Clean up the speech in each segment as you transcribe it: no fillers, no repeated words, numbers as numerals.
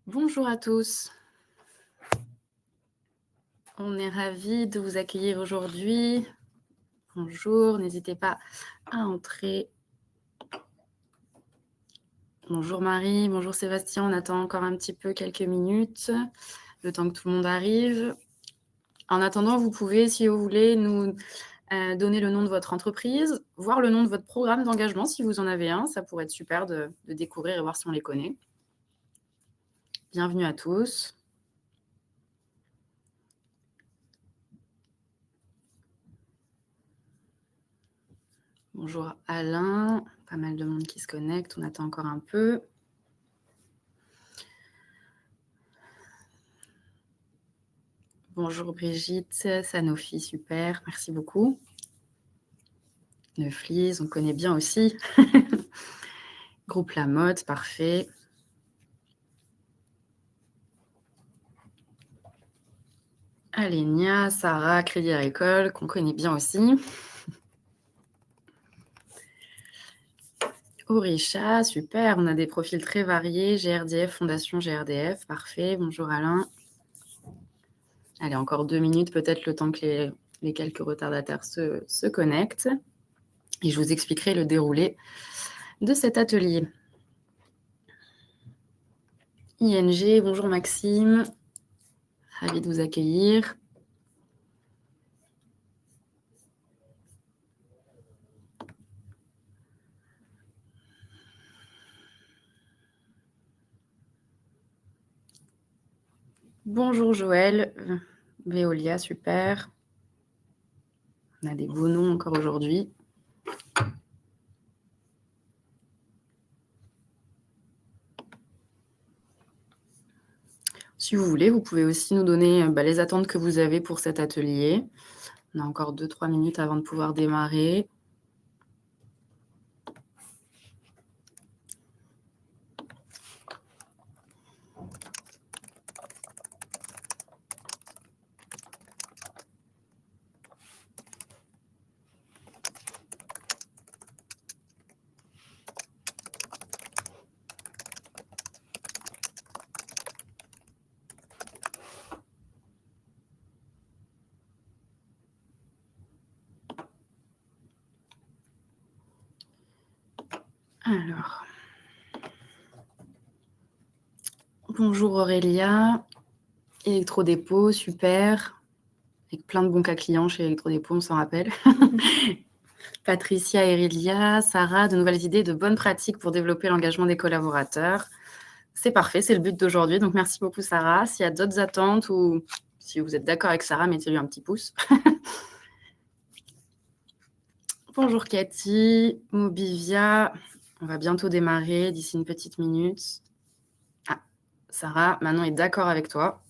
Bonjour à tous, on est ravis de vous accueillir aujourd'hui. Bonjour, n'hésitez pas à entrer. Bonjour Marie, bonjour Sébastien, on attend encore un petit peu, quelques minutes, le temps que tout le monde arrive. En attendant, vous pouvez, si vous voulez, nous donner le nom de votre entreprise, voir le nom de votre programme d'engagement si vous en avez un, ça pourrait être super de découvrir et voir si on les connaît. Bienvenue à tous. Bonjour Alain, pas mal de monde qui se connecte, on attend encore un peu. Bonjour Brigitte, Sanofi, super, merci beaucoup. Neuflis, on connaît bien aussi. Groupe Lamotte, parfait. Alenia, Sarah, Crédit Agricole, qu'on connaît bien aussi. Orisha, super, on a des profils très variés. GRDF, Fondation GRDF, parfait. Bonjour Alain. Allez, encore 2 minutes, peut-être le temps que les quelques retardataires se connectent. Et je vous expliquerai le déroulé de cet atelier. ING, bonjour Maxime. Ravi de vous accueillir. Bonjour Joël, Veolia, super. On a des beaux noms encore aujourd'hui. Si vous voulez, vous pouvez aussi nous donner les attentes que vous avez pour cet atelier. On a encore 2-3 minutes avant de pouvoir démarrer. Alors, bonjour Aurélia, Electrodépôt, super. Avec plein de bons cas clients chez Electrodépôt, on s'en rappelle. Patricia, Erilia, Sarah, de nouvelles idées, de bonnes pratiques pour développer l'engagement des collaborateurs. C'est parfait, c'est le but d'aujourd'hui. Donc, merci beaucoup, Sarah. S'il y a d'autres attentes ou si vous êtes d'accord avec Sarah, mettez-lui un petit pouce. Bonjour, Cathy, Mobivia. On va bientôt démarrer d'ici une petite minute. Ah, Sarah, Manon est d'accord avec toi.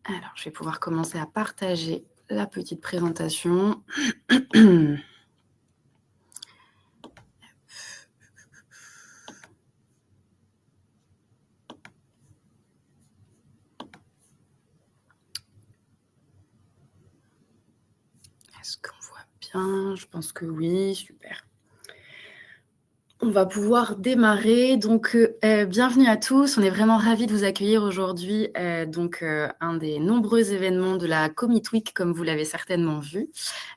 Alors, je vais pouvoir commencer à partager la petite présentation. Est-ce qu'on voit bien? Je pense que oui, super. On va pouvoir démarrer. Donc, bienvenue à tous. On est vraiment ravis de vous accueillir aujourd'hui. Un des nombreux événements de la Commit Week, comme vous l'avez certainement vu.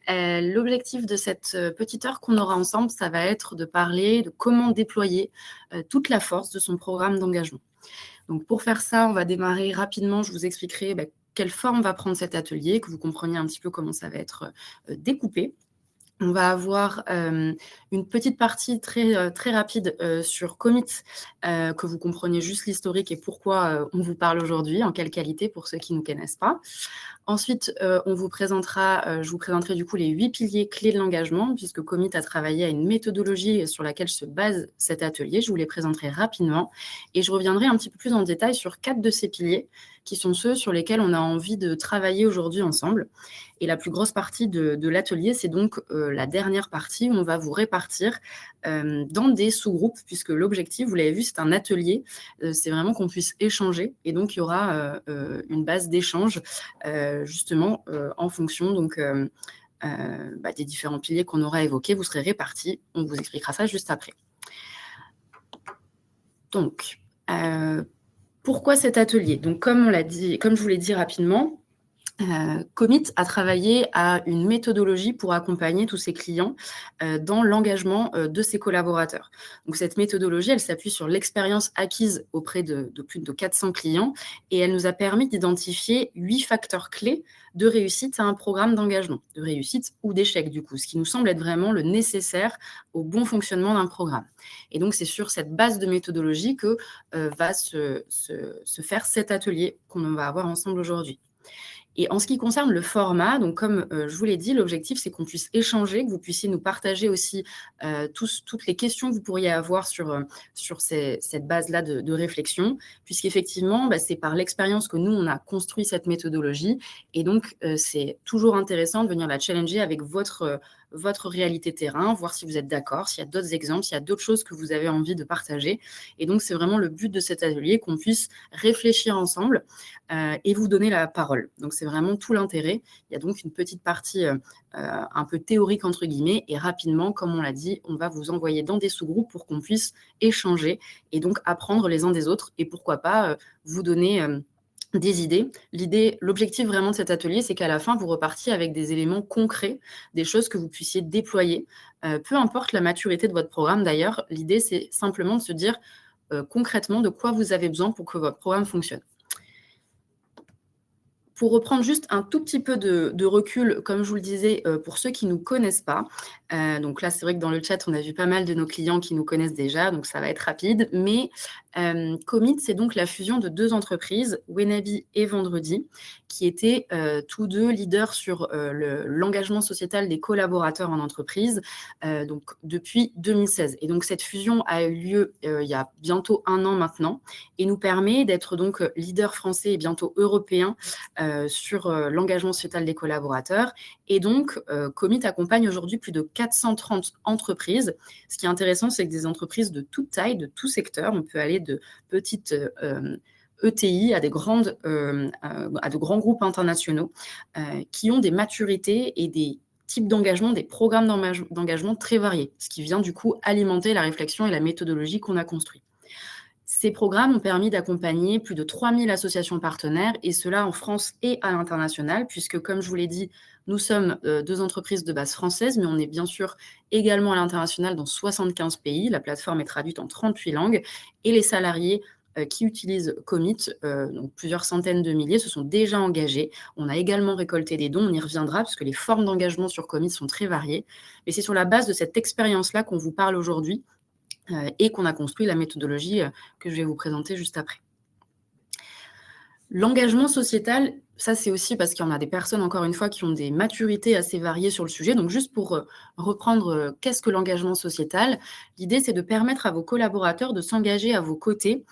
L'objectif de cette petite heure qu'on aura ensemble, ça va être de parler de comment déployer toute la force de son programme d'engagement. Donc, pour faire ça, on va démarrer rapidement. Je vous expliquerai quelle forme va prendre cet atelier, que vous compreniez un petit peu comment ça va être découpé. On va avoir une petite partie très rapide sur Commit, que vous compreniez juste l'historique et pourquoi on vous parle aujourd'hui, en quelle qualité pour ceux qui ne nous connaissent pas. Ensuite, je vous présenterai du coup les 8 piliers clés de l'engagement, puisque Commit a travaillé à une méthodologie sur laquelle se base cet atelier. Je vous les présenterai rapidement et je reviendrai un petit peu plus en détail sur 4 de ces piliers, qui sont ceux sur lesquels on a envie de travailler aujourd'hui ensemble. Et la plus grosse partie de l'atelier, c'est donc la dernière partie où on va vous répartir dans des sous-groupes, puisque l'objectif, vous l'avez vu, c'est un atelier, c'est vraiment qu'on puisse échanger. Et donc, il y aura une base d'échange, justement, en fonction des différents piliers qu'on aura évoqués. Vous serez répartis. On vous expliquera ça juste après. Donc, pourquoi cet atelier? Donc, comme je vous l'ai dit rapidement, Commit a travaillé à une méthodologie pour accompagner tous ses clients dans l'engagement de ses collaborateurs. Donc, cette méthodologie, elle s'appuie sur l'expérience acquise auprès de plus de 400 clients et elle nous a permis d'identifier 8 facteurs clés de réussite à un programme d'engagement, de réussite ou d'échec du coup, ce qui nous semble être vraiment le nécessaire au bon fonctionnement d'un programme. Et donc, c'est sur cette base de méthodologie que va se faire cet atelier qu'on va avoir ensemble aujourd'hui. Et en ce qui concerne le format, donc comme je vous l'ai dit, l'objectif, c'est qu'on puisse échanger, que vous puissiez nous partager aussi toutes les questions que vous pourriez avoir sur cette base-là de réflexion, puisqu'effectivement, c'est par l'expérience que nous, on a construit cette méthodologie. Et donc, c'est toujours intéressant de venir la challenger avec votre réalité terrain, voir si vous êtes d'accord, s'il y a d'autres exemples, s'il y a d'autres choses que vous avez envie de partager. Et donc, c'est vraiment le but de cet atelier, qu'on puisse réfléchir ensemble et vous donner la parole. Donc, c'est vraiment tout l'intérêt. Il y a donc une petite partie un peu théorique, entre guillemets, et rapidement, comme on l'a dit, on va vous envoyer dans des sous-groupes pour qu'on puisse échanger et donc apprendre les uns des autres et pourquoi pas vous donner des idées. L'objectif vraiment de cet atelier, c'est qu'à la fin, vous repartiez avec des éléments concrets, des choses que vous puissiez déployer. Peu importe la maturité de votre programme d'ailleurs, l'idée, c'est simplement de se dire concrètement de quoi vous avez besoin pour que votre programme fonctionne. Pour reprendre juste un tout petit peu de recul, comme je vous le disais, pour ceux qui ne nous connaissent pas, donc là, c'est vrai que dans le chat, on a vu pas mal de nos clients qui nous connaissent déjà, donc ça va être rapide. Mais Commit, c'est donc la fusion de 2 entreprises, Wenabi et Vendredi, qui étaient tous 2 leaders sur l'engagement sociétal des collaborateurs en entreprise, donc depuis 2016. Et donc, cette fusion a eu lieu il y a bientôt 1 an maintenant et nous permet d'être donc leader français et bientôt européen sur l'engagement sociétal des collaborateurs. Et donc, Commit accompagne aujourd'hui plus de 430 entreprises. Ce qui est intéressant, c'est que des entreprises de toute taille, de tout secteur, on peut aller de petites ETI à de grands groupes internationaux qui ont des maturités et des types d'engagement, des programmes d'engagement très variés, ce qui vient du coup alimenter la réflexion et la méthodologie qu'on a construite. Ces programmes ont permis d'accompagner plus de 3000 associations partenaires, et cela en France et à l'international, puisque, comme je vous l'ai dit, nous sommes 2 entreprises de base française, mais on est bien sûr également à l'international dans 75 pays. La plateforme est traduite en 38 langues, et les salariés qui utilisent Commit, donc plusieurs centaines de milliers, se sont déjà engagés. On a également récolté des dons, on y reviendra, parce que les formes d'engagement sur Commit sont très variées. Mais c'est sur la base de cette expérience-là qu'on vous parle aujourd'hui, et qu'on a construit la méthodologie que je vais vous présenter juste après. L'engagement sociétal, ça c'est aussi parce qu'il y en a des personnes, encore une fois, qui ont des maturités assez variées sur le sujet. Donc juste pour reprendre, qu'est-ce que l'engagement sociétal? L'idée, c'est de permettre à vos collaborateurs de s'engager à vos côtés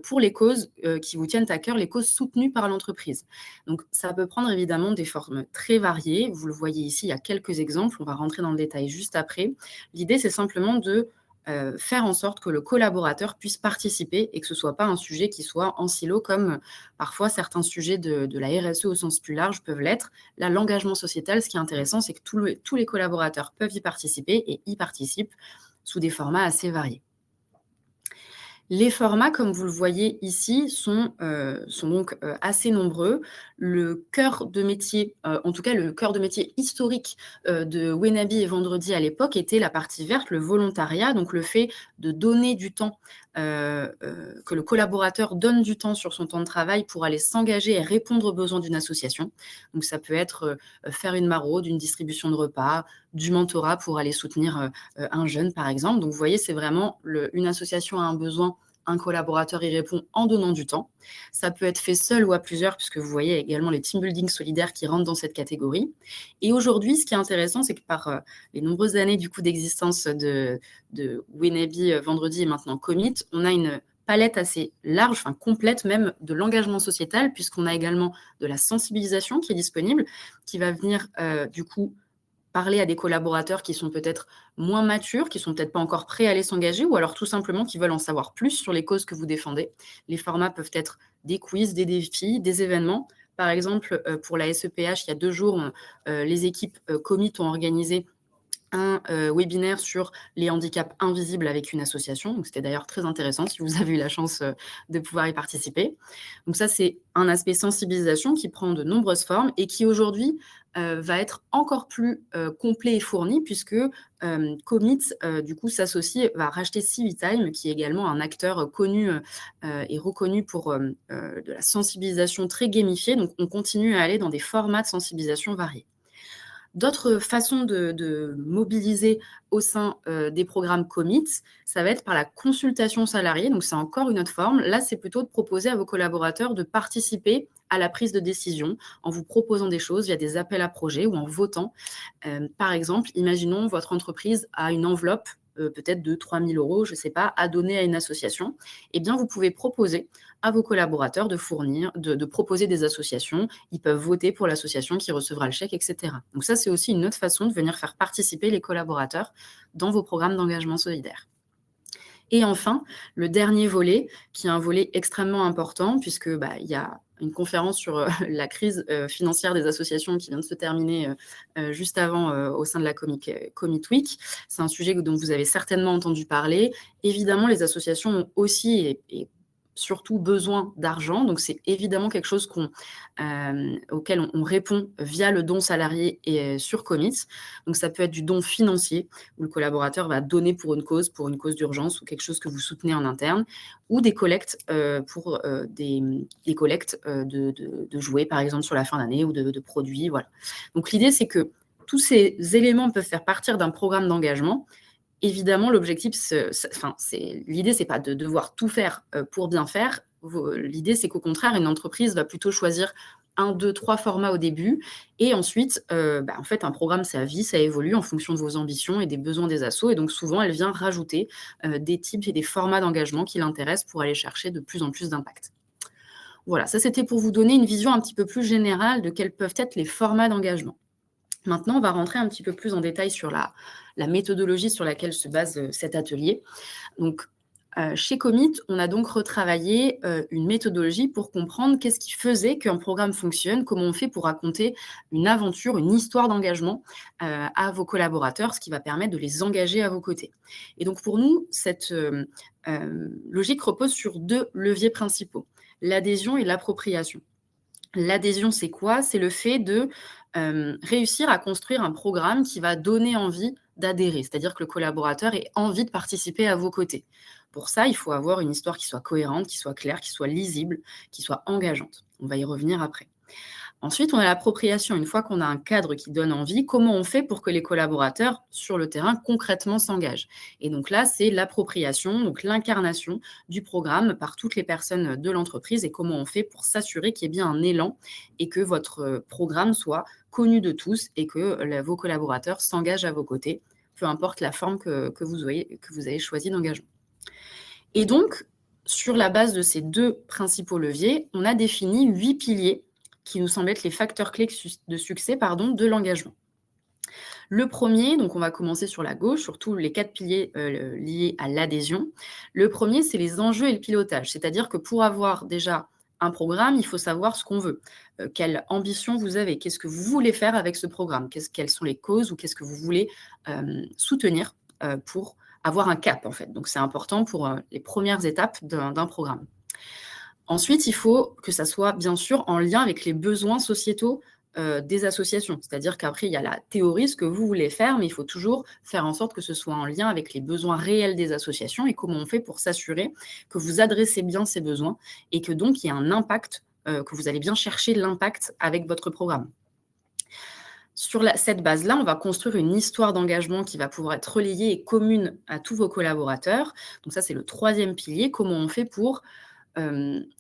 pour les causes qui vous tiennent à cœur, les causes soutenues par l'entreprise. Donc ça peut prendre évidemment des formes très variées. Vous le voyez ici, il y a quelques exemples. On va rentrer dans le détail juste après. L'idée, c'est simplement de faire en sorte que le collaborateur puisse participer et que ce ne soit pas un sujet qui soit en silo comme parfois certains sujets de la RSE au sens plus large peuvent l'être. Là, l'engagement sociétal, ce qui est intéressant, c'est que tous les collaborateurs peuvent y participer et y participent sous des formats assez variés. Les formats, comme vous le voyez ici, sont donc assez nombreux. Le cœur de métier, en tout cas le cœur de métier historique de Wenabi et Vendredi à l'époque était la partie verte, le volontariat, donc le fait de donner du temps, que le collaborateur donne du temps sur son temps de travail pour aller s'engager et répondre aux besoins d'une association. Donc ça peut être faire une maraude, une distribution de repas, du mentorat pour aller soutenir un jeune par exemple. Donc vous voyez, c'est vraiment une association a un besoin, un collaborateur y répond en donnant du temps. Ça peut être fait seul ou à plusieurs, puisque vous voyez également les team building solidaires qui rentrent dans cette catégorie. Et aujourd'hui, ce qui est intéressant, c'est que par les nombreuses années du coup d'existence de Wenabi, Vendredi et maintenant Commit, on a une palette assez large, enfin complète même, de l'engagement sociétal, puisqu'on a également de la sensibilisation qui est disponible, qui va venir du coup parler à des collaborateurs qui sont peut-être moins matures, qui sont peut-être pas encore prêts à aller s'engager, ou alors tout simplement qui veulent en savoir plus sur les causes que vous défendez. Les formats peuvent être des quiz, des défis, des événements, Par exemple, pour la SEPH, il y a 2 jours, les équipes Commit ont organisé un webinaire sur les handicaps invisibles avec une association. Donc, c'était d'ailleurs très intéressant si vous avez eu la chance de pouvoir y participer. Donc ça, c'est un aspect sensibilisation qui prend de nombreuses formes et qui aujourd'hui va être encore plus complet et fourni puisque Commit, du coup, s'associe, va racheter Civitime, qui est également un acteur connu et reconnu pour de la sensibilisation très gamifiée. Donc, on continue à aller dans des formats de sensibilisation variés. D'autres façons de mobiliser au sein des programmes Commit, ça va être par la consultation salariée. Donc, c'est encore une autre forme. Là, c'est plutôt de proposer à vos collaborateurs de participer à la prise de décision en vous proposant des choses via des appels à projets ou en votant. Par exemple, imaginons votre entreprise a une enveloppe peut-être de 3 000 €, je ne sais pas, à donner à une association. Eh bien, vous pouvez proposer à vos collaborateurs de proposer des associations. Ils peuvent voter pour l'association qui recevra le chèque, etc. Donc ça, c'est aussi une autre façon de venir faire participer les collaborateurs dans vos programmes d'engagement solidaire. Et enfin, le dernier volet, qui est un volet extrêmement important, puisque il y a une conférence sur la crise financière des associations qui vient de se terminer juste avant au sein de la Commit Week. C'est un sujet dont vous avez certainement entendu parler. Évidemment, les associations ont aussi et surtout besoin d'argent. Donc, c'est évidemment quelque chose auquel on répond via le don salarié et sur Commit. Donc, ça peut être du don financier, où le collaborateur va donner pour une cause d'urgence ou quelque chose que vous soutenez en interne, ou des collectes pour des collectes de jouets, par exemple, sur la fin d'année ou de produits. Voilà. Donc, l'idée, c'est que tous ces éléments peuvent faire partir d'un programme d'engagement. Évidemment, l'objectif, l'idée, c'est pas de devoir tout faire pour bien faire. L'idée, c'est qu'au contraire, une entreprise va plutôt choisir 1, 2, 3 formats au début et ensuite, en fait, un programme, c'est à vie, ça évolue en fonction de vos ambitions et des besoins des assos et donc souvent, elle vient rajouter des types et des formats d'engagement qui l'intéressent pour aller chercher de plus en plus d'impact. Voilà, ça, c'était pour vous donner une vision un petit peu plus générale de quels peuvent être les formats d'engagement. Maintenant, on va rentrer un petit peu plus en détail sur la méthodologie sur laquelle se base cet atelier. Donc, chez Commit, on a donc retravaillé une méthodologie pour comprendre qu'est-ce qui faisait qu'un programme fonctionne, comment on fait pour raconter une aventure, une histoire d'engagement à vos collaborateurs, ce qui va permettre de les engager à vos côtés. Et donc, pour nous, cette logique repose sur 2 leviers principaux, l'adhésion et l'appropriation. L'adhésion, c'est quoi? C'est le fait de réussir à construire un programme qui va donner envie d'adhérer, c'est-à-dire que le collaborateur ait envie de participer à vos côtés. Pour ça, il faut avoir une histoire qui soit cohérente, qui soit claire, qui soit lisible, qui soit engageante. On va y revenir après. Ensuite, on a l'appropriation. Une fois qu'on a un cadre qui donne envie, comment on fait pour que les collaborateurs sur le terrain concrètement s'engagent? Et donc là, c'est l'appropriation, donc l'incarnation du programme par toutes les personnes de l'entreprise et comment on fait pour s'assurer qu'il y ait bien un élan et que votre programme soit connu de tous et que vos collaborateurs s'engagent à vos côtés, peu importe la forme que vous avez choisi d'engagement. Et donc, sur la base de ces 2 principaux leviers, on a défini 8 piliers qui nous semblent être les facteurs clés de succès de l'engagement. Le premier, donc on va commencer sur la gauche, sur tous les 4 piliers liés à l'adhésion. Le premier, c'est les enjeux et le pilotage. C'est-à-dire que pour avoir déjà un programme, il faut savoir ce qu'on veut. Quelle ambition vous avez? Qu'est-ce que vous voulez faire avec ce programme? Quelles sont les causes ou qu'est-ce que vous voulez soutenir pour avoir un cap, en fait. Donc, c'est important pour les premières étapes d'un programme. Ensuite, il faut que ça soit, bien sûr, en lien avec les besoins sociétaux des associations. C'est-à-dire qu'après, il y a la théorie, ce que vous voulez faire, mais il faut toujours faire en sorte que ce soit en lien avec les besoins réels des associations et comment on fait pour s'assurer que vous adressez bien ces besoins et que donc il y a un impact, que vous allez bien chercher l'impact avec votre programme. Sur cette base-là, on va construire une histoire d'engagement qui va pouvoir être relayée et commune à tous vos collaborateurs. Donc ça, c'est le 3e pilier. Comment on fait pour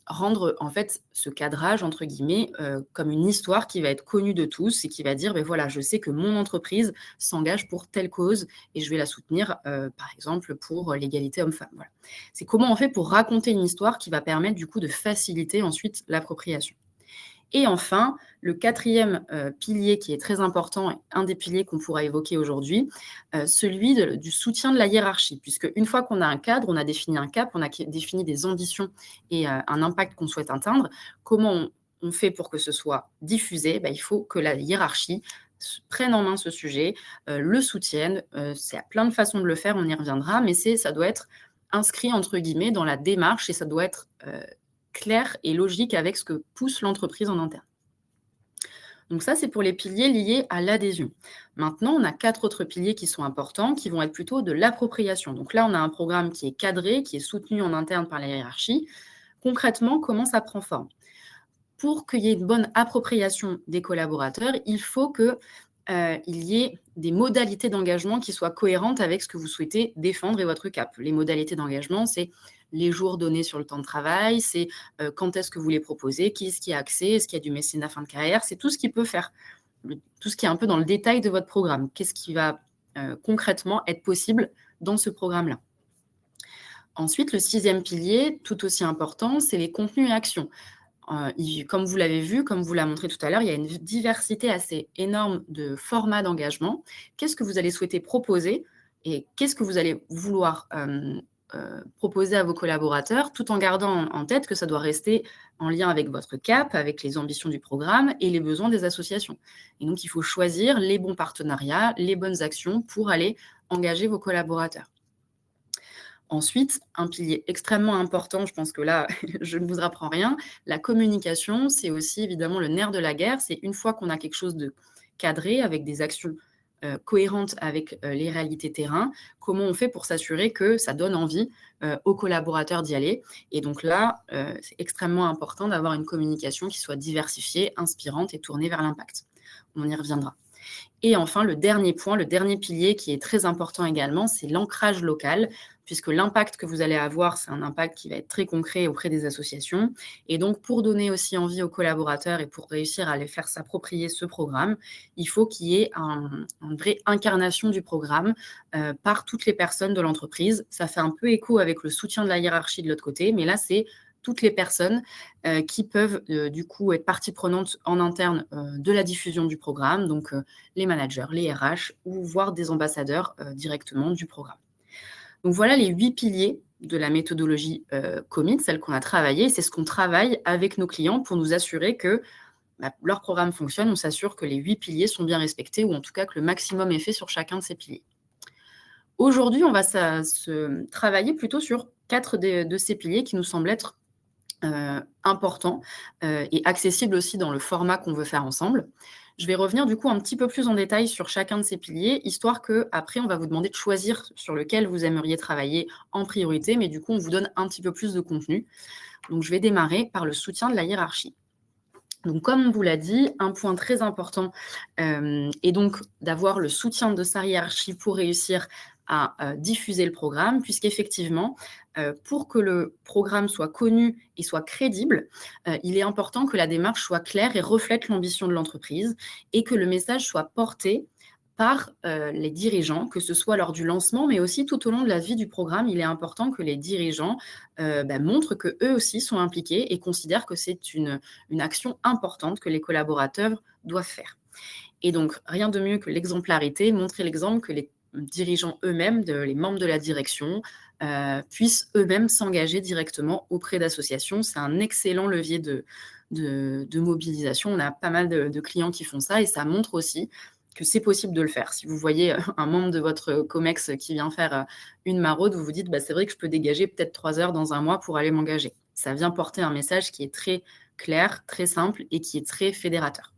rendre en fait ce cadrage entre guillemets comme une histoire qui va être connue de tous et qui va dire voilà, je sais que mon entreprise s'engage pour telle cause et je vais la soutenir par exemple pour l'égalité homme-femme. Voilà. C'est comment on fait pour raconter une histoire qui va permettre du coup de faciliter ensuite l'appropriation. Et enfin, le 4e pilier qui est très important, et un des piliers qu'on pourra évoquer aujourd'hui, celui du soutien de la hiérarchie. Puisque une fois qu'on a un cadre, on a défini un cap, on a défini des ambitions et un impact qu'on souhaite atteindre, comment on fait pour que ce soit diffusé? Il faut que la hiérarchie prenne en main ce sujet, le soutienne. C'est plein de façons de le faire, on y reviendra, mais ça doit être inscrit entre guillemets dans la démarche et ça doit être clair et logique avec ce que pousse l'entreprise en interne. Donc ça, c'est pour les piliers liés à l'adhésion. Maintenant, on a 4 autres piliers qui sont importants, qui vont être plutôt de l'appropriation. Donc là, on a un programme qui est cadré, qui est soutenu en interne par la hiérarchie. Concrètement, comment ça prend forme? Pour qu'il y ait une bonne appropriation des collaborateurs, il faut qu'il y ait des modalités d'engagement qui soient cohérentes avec ce que vous souhaitez défendre et votre cap. Les modalités d'engagement, c'est les jours donnés sur le temps de travail, c'est quand est-ce que vous les proposez, qui est-ce qui a accès, est-ce qu'il y a du mécénat fin de carrière, c'est tout ce qui peut faire, tout ce qui est un peu dans le détail de votre programme. Qu'est-ce qui va concrètement être possible dans ce programme-là? Ensuite, le 6e pilier, tout aussi important, c'est les contenus et actions. Comme vous l'avez vu, comme vous l'a montré tout à l'heure, il y a une diversité assez énorme de formats d'engagement. Qu'est-ce que vous allez souhaiter proposer et qu'est-ce que vous allez vouloir proposer à vos collaborateurs, tout en gardant en tête que ça doit rester en lien avec votre cap, avec les ambitions du programme et les besoins des associations. Et donc, il faut choisir les bons partenariats, les bonnes actions pour aller engager vos collaborateurs. Ensuite, un pilier extrêmement important, je pense que là, je ne vous apprends rien, la communication, c'est aussi évidemment le nerf de la guerre. C'est une fois qu'on a quelque chose de cadré, avec des actions cohérentes avec les réalités terrain, comment on fait pour s'assurer que ça donne envie aux collaborateurs d'y aller. Et donc là, c'est extrêmement important d'avoir une communication qui soit diversifiée, inspirante et tournée vers l'impact. On y reviendra. Et enfin, le dernier point, le dernier pilier qui est très important également, c'est l'ancrage local, puisque l'impact que vous allez avoir, c'est un impact qui va être très concret auprès des associations. Et donc, pour donner aussi envie aux collaborateurs et pour réussir à les faire s'approprier ce programme, il faut qu'il y ait une vraie incarnation du programme par toutes les personnes de l'entreprise. Ça fait un peu écho avec le soutien de la hiérarchie de l'autre côté, mais là, c'est toutes les personnes qui peuvent du coup être partie prenante en interne de la diffusion du programme, donc les managers, les RH ou voire des ambassadeurs directement du programme. Donc voilà les 8 piliers de la méthodologie Commit, celle qu'on a travaillée. C'est ce qu'on travaille avec nos clients pour nous assurer que leur programme fonctionne. On s'assure que les 8 piliers sont bien respectés ou en tout cas que le maximum est fait sur chacun de ces piliers. Aujourd'hui, on va se travailler plutôt sur 4 de ces piliers qui nous semblent être important et accessible aussi dans le format qu'on veut faire ensemble. Je vais revenir du coup un petit peu plus en détail sur chacun de ces piliers, histoire qu'après, on va vous demander de choisir sur lequel vous aimeriez travailler en priorité, mais du coup, on vous donne un petit peu plus de contenu. Donc, je vais démarrer par le soutien de la hiérarchie. Donc, comme on vous l'a dit, un point très important est donc d'avoir le soutien de sa hiérarchie pour réussir à diffuser le programme, puisqu'effectivement, pour que le programme soit connu et soit crédible, il est important que la démarche soit claire et reflète l'ambition de l'entreprise et que le message soit porté par les dirigeants, que ce soit lors du lancement, mais aussi tout au long de la vie du programme. Il est important que les dirigeants montrent qu'eux aussi sont impliqués et considèrent que c'est une action importante que les collaborateurs doivent faire. Et donc, rien de mieux que l'exemplarité, montrer l'exemple que les dirigeants eux-mêmes, les membres de la direction, puissent eux-mêmes s'engager directement auprès d'associations. C'est un excellent levier de mobilisation. On a pas mal de clients qui font ça et ça montre aussi que c'est possible de le faire. Si vous voyez un membre de votre COMEX qui vient faire une maraude, vous vous dites c'est vrai que je peux dégager peut-être 3 heures dans un mois pour aller m'engager. Ça vient porter un message qui est très clair, très simple et qui est très fédérateur.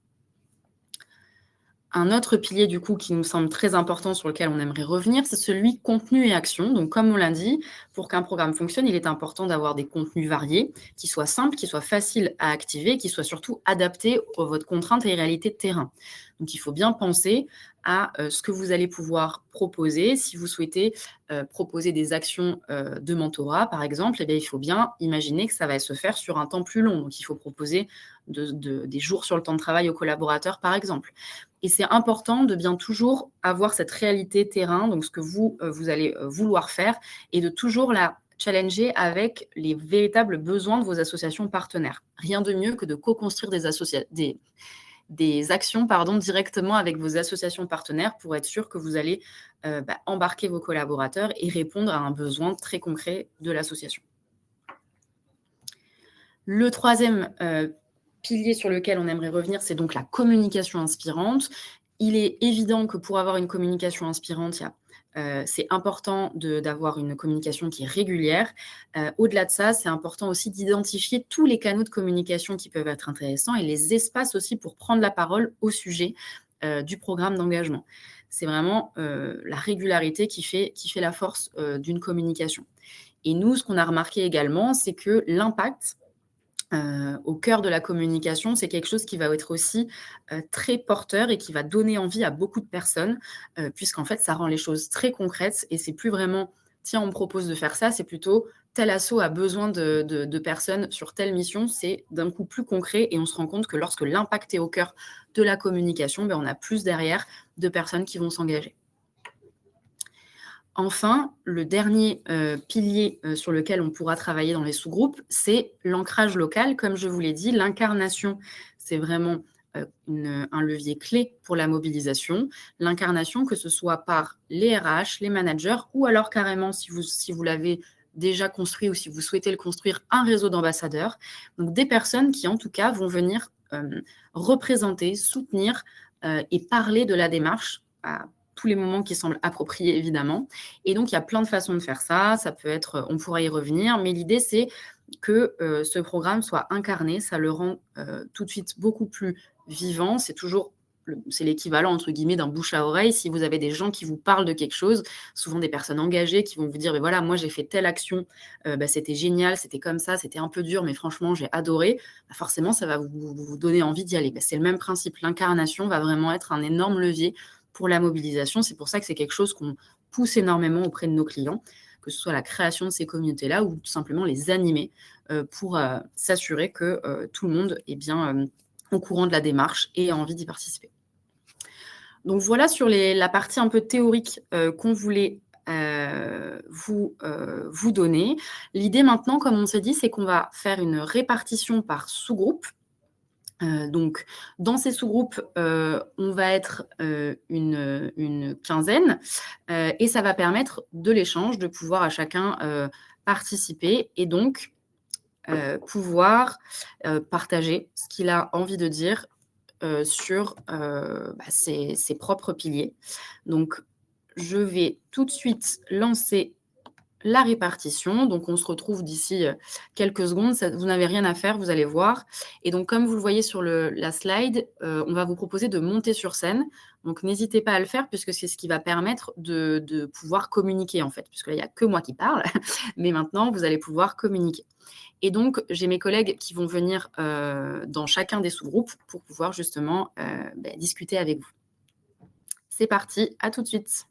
Un autre pilier, du coup, qui nous semble très important, sur lequel on aimerait revenir, c'est celui contenu et action. Donc, comme on l'a dit, pour qu'un programme fonctionne, il est important d'avoir des contenus variés, qui soient simples, qui soient faciles à activer, qui soient surtout adaptés à votre contrainte et réalité de terrain. Donc, il faut bien penser à ce que vous allez pouvoir proposer. Si vous souhaitez proposer des actions de mentorat, par exemple, il faut bien imaginer que ça va se faire sur un temps plus long. Donc, il faut proposer des jours sur le temps de travail aux collaborateurs, par exemple. Et c'est important de bien toujours avoir cette réalité terrain, donc ce que vous allez vouloir faire, et de toujours la challenger avec les véritables besoins de vos associations partenaires. Rien de mieux que de co-construire des actions directement avec vos associations partenaires pour être sûr que vous allez embarquer vos collaborateurs et répondre à un besoin très concret de l'association. Le troisième pilier sur lequel on aimerait revenir, c'est donc la communication inspirante. Il est évident que pour avoir une communication inspirante, c'est important d'avoir une communication qui est régulière. Au-delà de ça, c'est important aussi d'identifier tous les canaux de communication qui peuvent être intéressants et les espaces aussi pour prendre la parole au sujet du programme d'engagement. C'est vraiment la régularité qui fait la force d'une communication. Et nous, ce qu'on a remarqué également, c'est que l'impact au cœur de la communication, c'est quelque chose qui va être aussi très porteur et qui va donner envie à beaucoup de personnes, puisqu'en fait, ça rend les choses très concrètes et c'est plus vraiment tiens, on me propose de faire ça, c'est plutôt tel asso a besoin de personnes sur telle mission, c'est d'un coup plus concret et on se rend compte que lorsque l'impact est au cœur de la communication, ben, on a plus derrière de personnes qui vont s'engager. Enfin, le dernier pilier sur lequel on pourra travailler dans les sous-groupes, c'est l'ancrage local. Comme je vous l'ai dit, l'incarnation, c'est vraiment un levier clé pour la mobilisation. L'incarnation, que ce soit par les RH, les managers, ou alors carrément, si vous l'avez déjà construit ou si vous souhaitez le construire, un réseau d'ambassadeurs. Donc des personnes qui, en tout cas, vont venir représenter, soutenir et parler de la démarche à tous les moments qui semblent appropriés, évidemment. Et donc, il y a plein de façons de faire ça. Ça peut être, on pourra y revenir, mais l'idée, c'est que ce programme soit incarné. Ça le rend tout de suite beaucoup plus vivant. C'est l'équivalent, entre guillemets, d'un bouche à oreille. Si vous avez des gens qui vous parlent de quelque chose, souvent des personnes engagées qui vont vous dire, mais voilà, moi, j'ai fait telle action, c'était génial, c'était comme ça, c'était un peu dur, mais franchement, j'ai adoré. Forcément, ça va vous donner envie d'y aller. C'est le même principe. L'incarnation va vraiment être un énorme levier pour la mobilisation. C'est pour ça que c'est quelque chose qu'on pousse énormément auprès de nos clients, que ce soit la création de ces communautés-là ou tout simplement les animer pour s'assurer que tout le monde est bien au courant de la démarche et a envie d'y participer. Donc voilà sur la partie un peu théorique qu'on voulait vous donner. L'idée maintenant, comme on s'est dit, c'est qu'on va faire une répartition par sous-groupe. Donc, dans ces sous-groupes, on va être une quinzaine et ça va permettre de l'échange, de pouvoir à chacun participer et donc pouvoir partager ce qu'il a envie de dire sur ses propres piliers. Donc, je vais tout de suite lancer la répartition. Donc, on se retrouve d'ici quelques secondes. Vous n'avez rien à faire, vous allez voir. Et donc, comme vous le voyez sur la slide, on va vous proposer de monter sur scène. Donc, n'hésitez pas à le faire puisque c'est ce qui va permettre de pouvoir communiquer, en fait. Puisque là, il n'y a que moi qui parle. Mais maintenant, vous allez pouvoir communiquer. Et donc, j'ai mes collègues qui vont venir dans chacun des sous-groupes pour pouvoir justement discuter avec vous. C'est parti, à tout de suite.